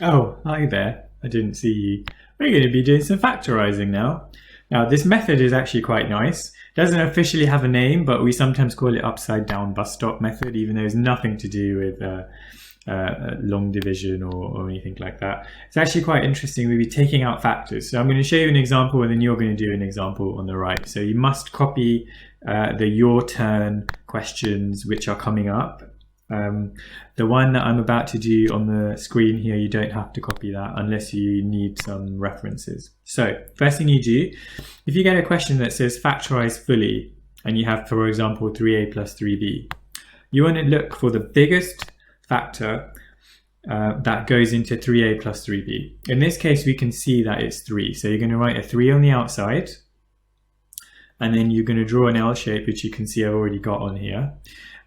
Oh, hi there. I didn't see you. We're going to be doing some factorising now. Now, this method is actually quite nice. It doesn't officially have a name, but we sometimes call it upside down bus stop method, even though it's nothing to do with long division or anything like that. It's actually quite interesting. We'll be taking out factors. So I'm going to show you an example, and then you're going to do an example on the right. So you must copy the your turn questions which are coming up. The one that I'm about to do on the screen here, you don't have to copy that unless you need some references. So first thing you do, if you get a question that says factorize fully, and you have, for example, 3a plus 3b, you want to look for the biggest factor that goes into 3a plus 3b. In this case, we can see that it's 3. So you're going to write a 3 on the outside, and then you're going to draw an L shape, which you can see I've already got on here.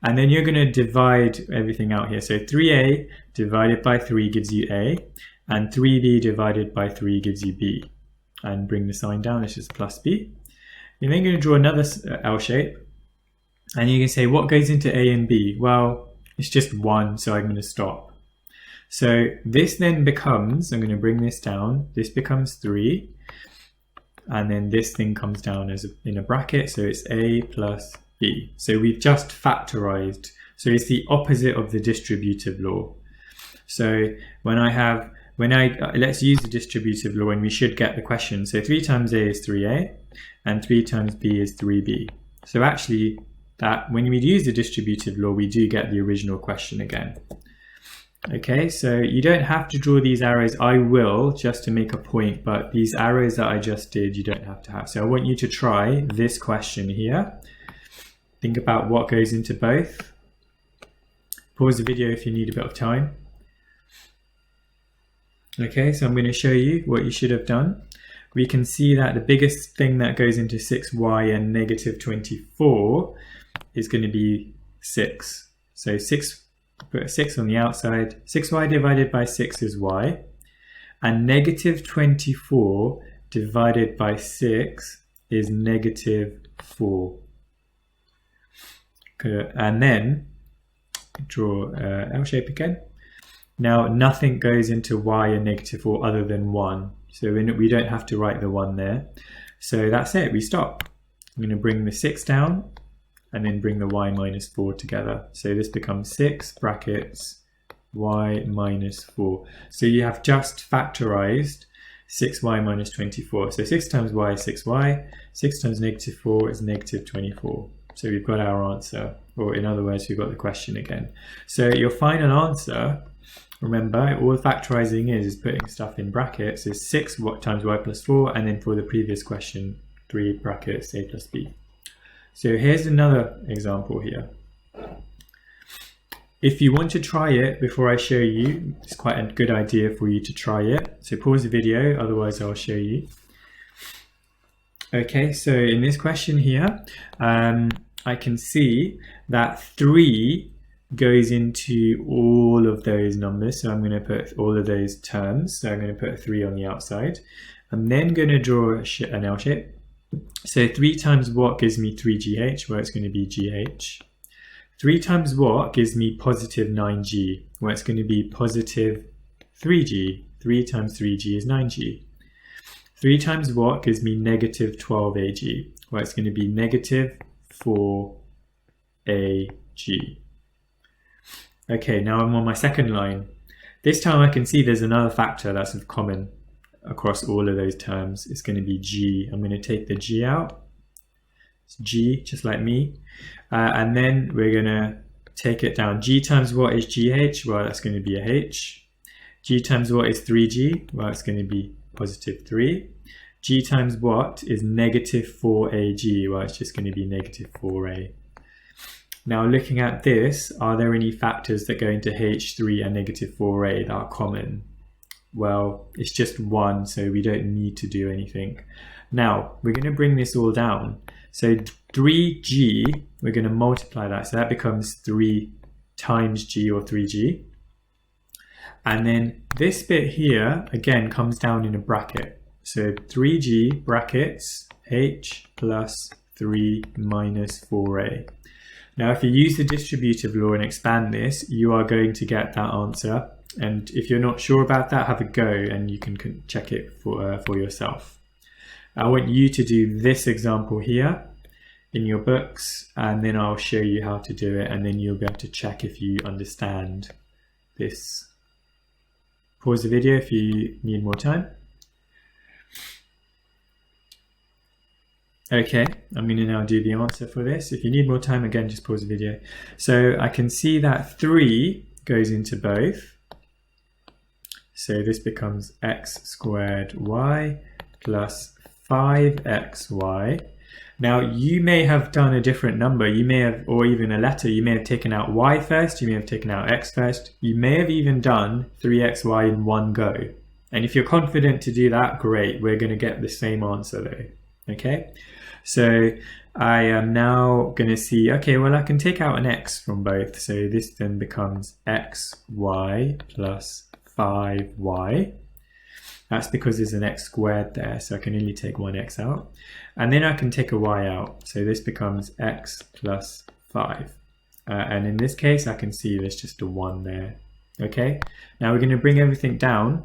And then you're going to divide everything out here. So 3a divided by 3 gives you a, and 3b divided by 3 gives you b. And bring the sign down, it's just plus b. You're then going to draw another L shape, and you can say, what goes into a and b? Well, it's just 1, so I'm going to stop. So this then becomes, I'm going to bring this down, this becomes 3, and then this thing comes down as in a bracket, so it's a plus b. So we've just factorized. So it's the opposite of the distributive law. So let's use the distributive law, and we should get the question. So 3 times a is 3a, and 3 times b is 3b. So actually, that when we use the distributive law, we do get the original question again. Okay, so you don't have to draw these arrows. I will, just to make a point, but these arrows that I just did, you don't have to have. So I want you to try this question here. Think about what goes into both. Pause the video if you need a bit of time. Okay, so I'm going to show you what you should have done. We can see that the biggest thing that goes into 6y and negative 24 is going to be 6. So put a 6 on the outside. 6y divided by 6 is y. And negative 24 divided by 6 is negative 4. And then draw L shape again. Now nothing goes into y and negative 4 other than 1. So we don't have to write the 1 there. So that's it, we stop. I'm going to bring the 6 down and then bring the y minus 4 together. So this becomes 6 brackets y minus 4. So you have just factorized 6y minus 24. So 6 times y is 6y, 6 times negative 4 is negative 24. So we've got our answer, or in other words, we've got the question again. So your final answer, remember, all factorizing is putting stuff in brackets, is 6 times y plus 4, and then for the previous question, 3 brackets a plus b. So here's another example here. If you want to try it before I show you, it's quite a good idea for you to try it. So pause the video, otherwise I'll show you. Okay, so in this question here, I can see that 3 goes into all of those numbers. So I'm going to put all of those terms. So I'm going to put a 3 on the outside. I'm then going to draw an L shape. So 3 times what gives me 3gh, where it's going to be gh. 3 times what gives me positive 9g, where it's going to be positive 3g. 3 times 3g is 9g. 3 times what gives me negative 12ag, where it's going to be negative 4ag. Okay, now I'm on my second line. This time I can see there's another factor that's common across all of those terms. It's going to be g. I'm going to take the g out. It's g, just like me. And then we're going to take it down. G times what is gh? Well, that's going to be a h. G times what is 3g? Well, it's going to be positive 3. G times what is negative 4ag? Well, it's just going to be negative 4a. Now looking at this, are there any factors that go into h3 and negative 4a that are common? Well, it's just 1, so we don't need to do anything. Now, we're going to bring this all down. So 3g, we're going to multiply that. So that becomes 3 times g, or 3g. And then this bit here, again, comes down in a bracket. So 3g brackets h plus 3 minus 4a. Now, if you use the distributive law and expand this, you are going to get that answer. And if you're not sure about that, have a go and you can check it for yourself. I want you to do this example here in your books, and then I'll show you how to do it, and then you'll be able to check if you understand this. Pause the video if you need more time. Okay, I'm going to now do the answer for this. If you need more time, again, just pause the video. So I can see that 3 goes into both. So this becomes x squared y plus 5xy. Now you may have done a different number, you may have, or even a letter, you may have taken out y first, you may have taken out x first, you may have even done 3xy in one go. And if you're confident to do that, great, we're going to get the same answer though. Okay, so I am now going to see, okay, well I can take out an x from both, so this then becomes xy plus 5y. That's because there's an x squared there, so I can only take one x out. And then I can take a y out, so this becomes x plus 5. And in this case, I can see there's just a 1 there. Okay, now we're going to bring everything down.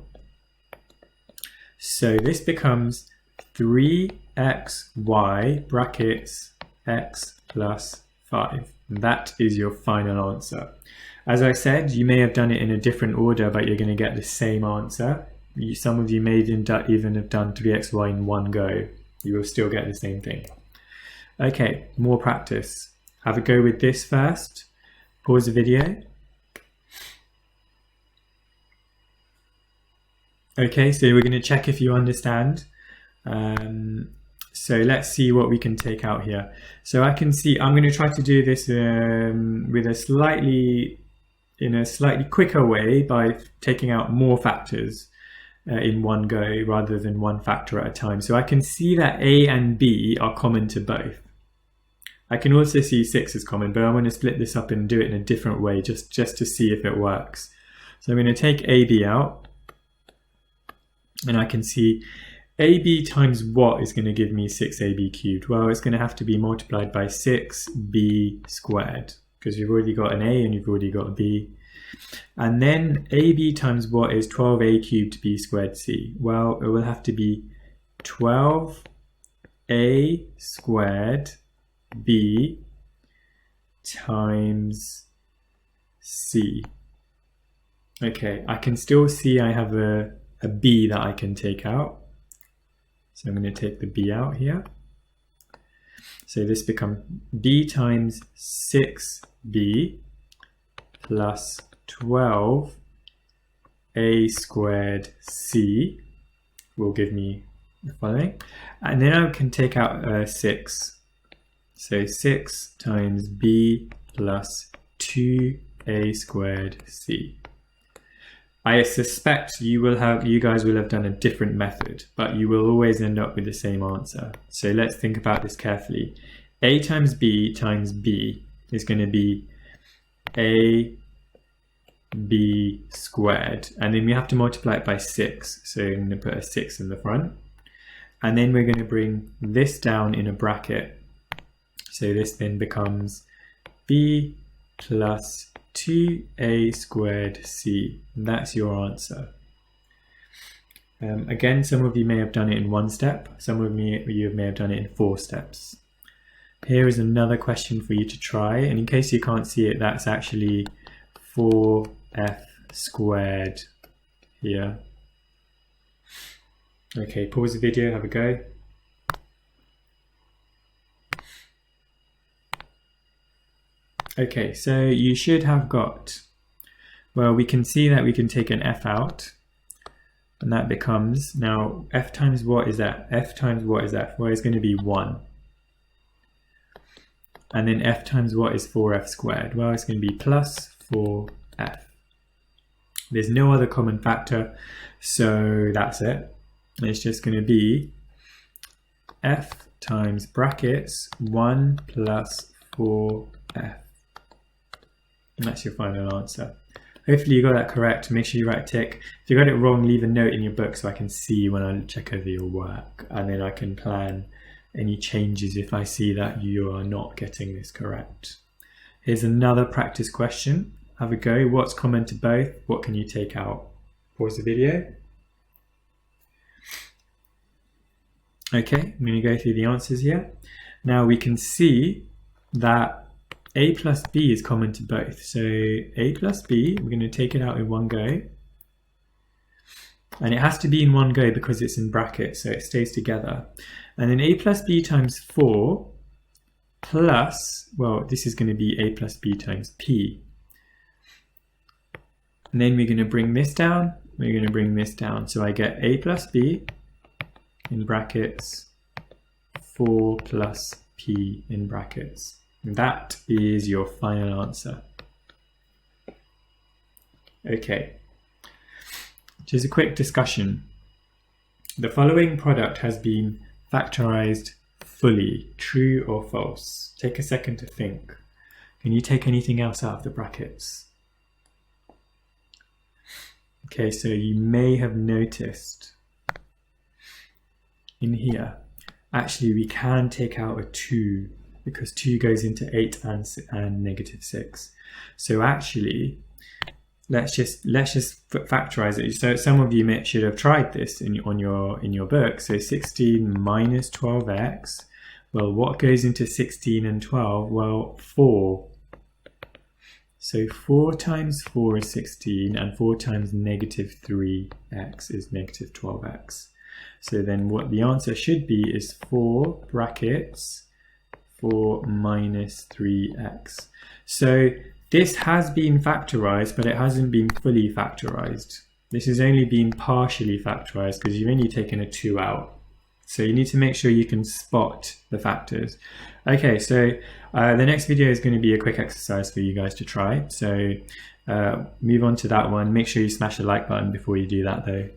So this becomes 3xy brackets x plus 5. And that is your final answer. As I said, you may have done it in a different order, but you're going to get the same answer. Some of you may even have done 3xy in one go. You will still get the same thing. Okay, more practice. Have a go with this first. Pause the video. Okay, so we're going to check if you understand. So let's see what we can take out here. So I can see, I'm going to try to do this with a slightly quicker way by taking out more factors in one go rather than one factor at a time. So I can see that a and b are common to both. I can also see 6 is common, but I want to split this up and do it in a different way just to see if it works. So I'm going to take ab out, and I can see ab times what is going to give me 6ab cubed? Well, it's going to have to be multiplied by 6b squared, because you've already got an a and you've already got a b. And then ab times what is 12a cubed b squared c? Well, it will have to be 12a squared b times c. Okay, I can still see I have a b that I can take out. So I'm going to take the b out here. So this becomes b times 6b plus 12a squared c will give me the following. And then I can take out 6. So 6 times b plus 2a squared c. I suspect you guys will have done a different method, but you will always end up with the same answer. So let's think about this carefully. A times b is going to be ab squared, and then we have to multiply it by 6. So I'm going to put a 6 in the front, and then we're going to bring this down in a bracket. So this then becomes b plus 2a squared c. And that's your answer. Again, some of you may have done it in one step. Some of you may have done it in 4 steps. Here is another question for you to try. And in case you can't see it, that's actually 4f squared here. Okay, pause the video, have a go. Okay, so you should have got, well, we can see that we can take an f out, and that becomes, now f times what is that? F times what is that? Well, it's going to be 1. And then f times what is 4f squared? Well, it's going to be plus 4f. There's no other common factor, so that's it. It's just going to be f times brackets 1 plus 4f. And that's your final answer. Hopefully you got that correct. Make sure you write a tick. If you got it wrong, leave a note in your book so I can see when I check over your work, and then I can plan any changes if I see that you are not getting this correct. Here's another practice question. Have a go. What's common to both? What can you take out? Pause the video. Okay, I'm going to go through the answers here. Now we can see that a plus b is common to both. So a plus b, we're going to take it out in one go. And it has to be in one go because it's in brackets, so it stays together. And then a plus b times 4 plus, well, this is going to be a plus b times p. And then we're going to bring this down, we're going to bring this down. So I get a plus b in brackets, 4 plus p in brackets. And that is your final answer. Okay. Just a quick discussion. The following product has been factorized fully, true or false? Take a second to think. Can you take anything else out of the brackets? Okay, so you may have noticed in here, actually we can take out a 2 because 2 goes into 8 and negative 6. So actually, let's just factorize it. So some of you should have tried this in your book. So 16 minus 12x. Well, what goes into 16 and 12? Well, 4. So 4 times 4 is 16, and 4 times negative 3x is negative 12x. So then what the answer should be is 4 brackets 4 minus 3x. So this has been factorized, but it hasn't been fully factorized. This has only been partially factorized because you've only taken a 2 out. So you need to make sure you can spot the factors. Okay, so the next video is going to be a quick exercise for you guys to try. So move on to that one. Make sure you smash the like button before you do that though.